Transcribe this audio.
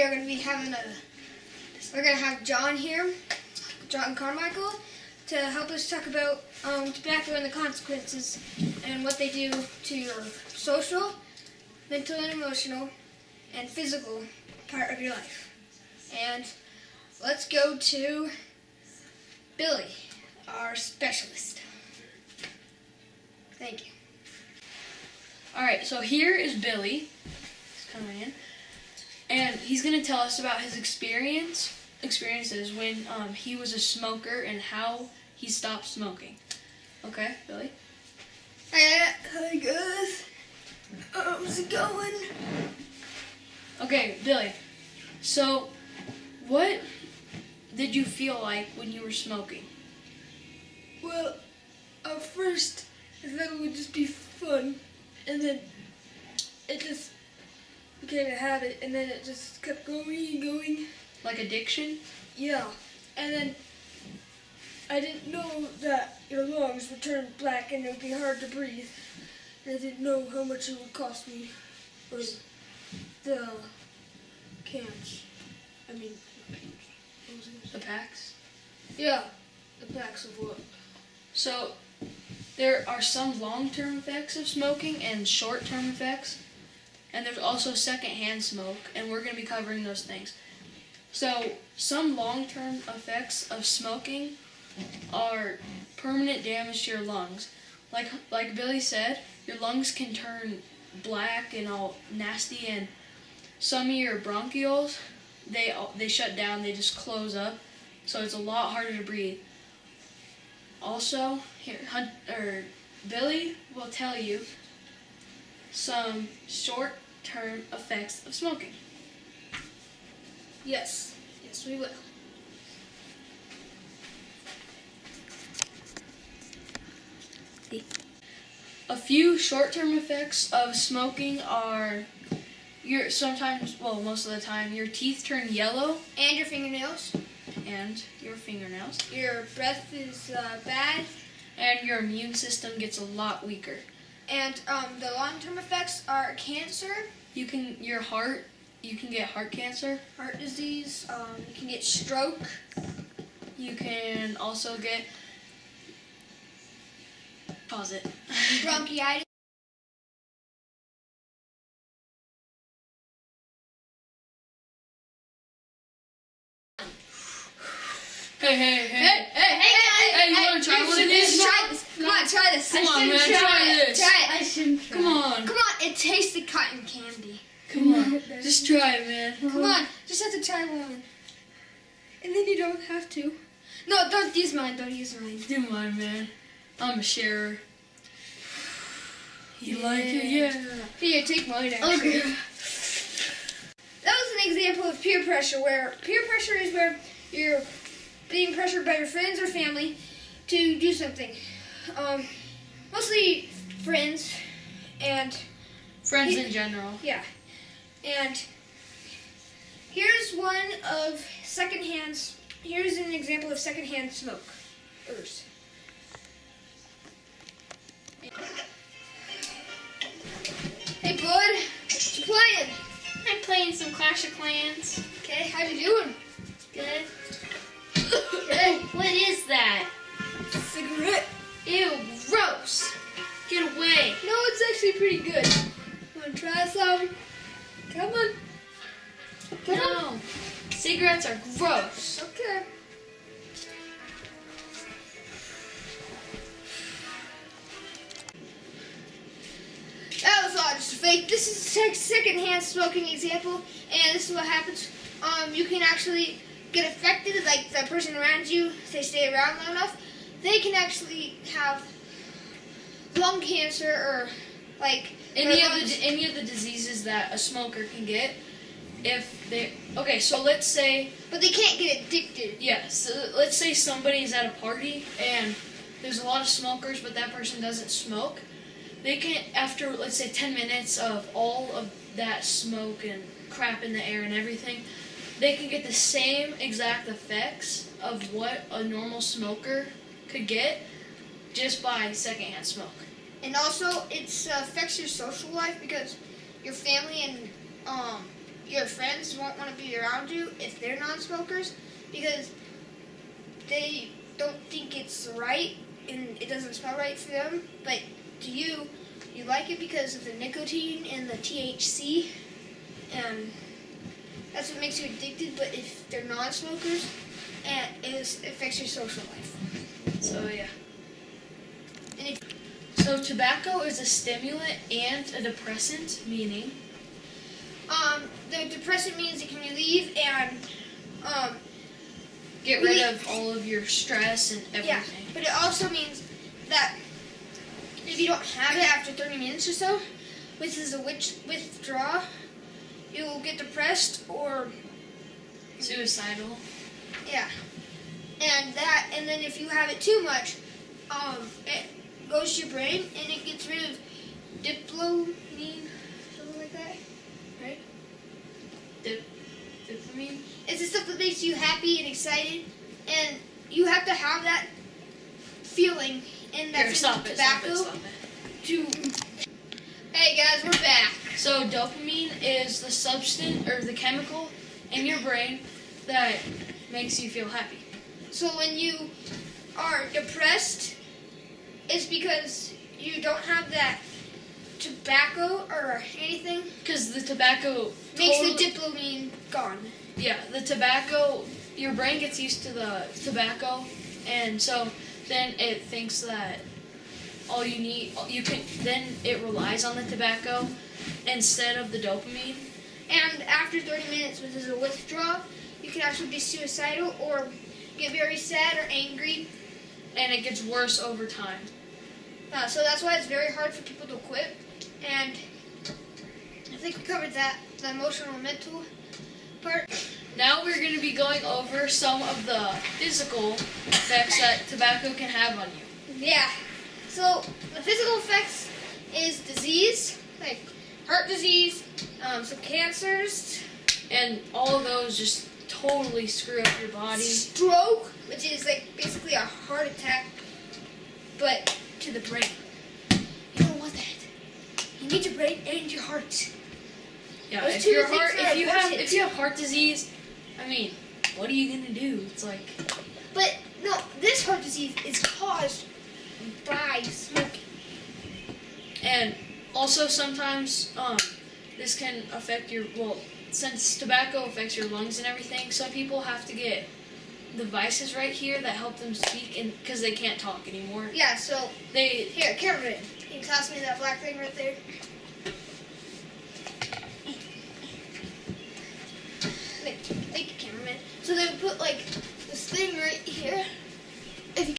are going to be we're going to have John here, John Carmichael, to help us talk about tobacco and the consequences and what they do to your social, mental and emotional, and physical part of your life. And let's go to Billy, our specialist. Thank you. Alright, so here is Billy. He's coming in. And he's going to tell us about his experiences when he was a smoker and how he stopped smoking. Okay, Billy? Hi guys. How's it going? Okay, Billy. So, what did you feel like when you were smoking? Well, at first I thought it would just be fun, and then it just became a habit, and then it just kept going and going. Like addiction? Yeah, and then I didn't know that your lungs would turn black and it would be hard to breathe. And I didn't know how much it would cost me for the cans. I mean, what was it? The packs? Yeah, the packs of what? So, there are some long-term effects of smoking and short-term effects. And there's also secondhand smoke, and we're going to be covering those things. So, some long-term effects of smoking are permanent damage to your lungs. Like Billy said, your lungs can turn black and all nasty, and some of your bronchioles, they shut down, they just close up, so it's a lot harder to breathe. Also, Billy will tell you some short-term effects of smoking. Yes, we will. A few short-term effects of smoking are most of the time, your teeth turn yellow. And your fingernails. And your fingernails. Your breath is bad. And your immune system gets a lot weaker. And the long-term effects are cancer. You can get heart cancer. Heart disease. You can get stroke. You can also get... Pause it. Bronchitis. Hey, you want to try one of these? Try this. Come on, try this. Come on, man, try this. Try it. I shouldn't try. Come on. Come on, it tastes like cotton candy. Come on. Just try it, man. Come on, just have to try one. And then you don't have to. No, don't use mine, Do mine, man. I'm a sharer. You like it? Yeah. Here, take mine, actually. Okay. That was an example of peer pressure, where peer pressure is where you're being pressured by your friends or family to do something. Mostly friends and... Friends in general. Yeah. And here's here's an example of secondhand smoke. Hey, bud. What you playing? I'm playing some Clash of Clans. Okay, how you doing? Good. Oh, what is that? Cigarette. Ew, gross. Get away. No, it's actually pretty good. Wanna try some? Come on. Come on. No. Cigarettes are gross. Okay. That was all just fake. This is a secondhand smoking example, and this is what happens. You can actually get affected, like the person around you, if they stay around long enough, they can actually have lung cancer or like Any of the diseases that a smoker can get so let's say... But they can't get addicted. Yeah, so let's say somebody's at a party and there's a lot of smokers, but that person doesn't smoke. They can, after, let's say, 10 minutes of all of that smoke and crap in the air and everything, they can get the same exact effects of what a normal smoker could get just by secondhand smoke. And also, it affects your social life because your family and your friends won't want to be around you if they're non-smokers because they don't think it's right and it doesn't smell right for them. But to you, you like it because of the nicotine and the THC, and that's what makes you addicted. But if they're non-smokers, it affects your social life. So yeah. And if So tobacco is a stimulant and a depressant, meaning the depressant means it can relieve and get rid of all of your stress and everything. yeah, but it also means that if you don't have it after 30 minutes or so, which is a withdrawal, you'll get depressed or Suicidal. yeah, and then if you have it too much, it goes to your brain and it gets rid of dopamine, something like that, right? Dopamine. It's the stuff that makes you happy and excited, and you have to have that feeling and that Here, stop it, tobacco stop it. to. Hey guys, we're back. So dopamine is the substance or the chemical in your brain that makes you feel happy. So when you are depressed, it's because you don't have that tobacco or anything. Because the tobacco Makes totally- the dopamine gone. Yeah, the tobacco, your brain gets used to the tobacco, and so then it thinks that all you need, then it relies on the tobacco instead of the dopamine. And after 30 minutes, which is a withdrawal, you can actually be suicidal or get very sad or angry. And it gets worse over time. So that's why it's very hard for people to quit. And I think we covered that, the emotional and mental part. Now we're going to be going over some of the physical effects that tobacco can have on you. Yeah. So the physical effects is disease, like heart disease, some cancers, And all of those just totally screw up your body. stroke, which is like basically a heart attack, but to the brain. You don't want that. You need your brain and your heart. Yeah, Those if two your things heart, are important. if you have heart disease, I mean, what are you gonna do? It's like, But no, this heart disease is caused by smoking. and also sometimes this can affect your, well, since tobacco affects your lungs and everything, some people have to get devices right here that help them speak, and because they can't talk anymore. Yeah. So They here, cameraman, can you toss me that black thing right there?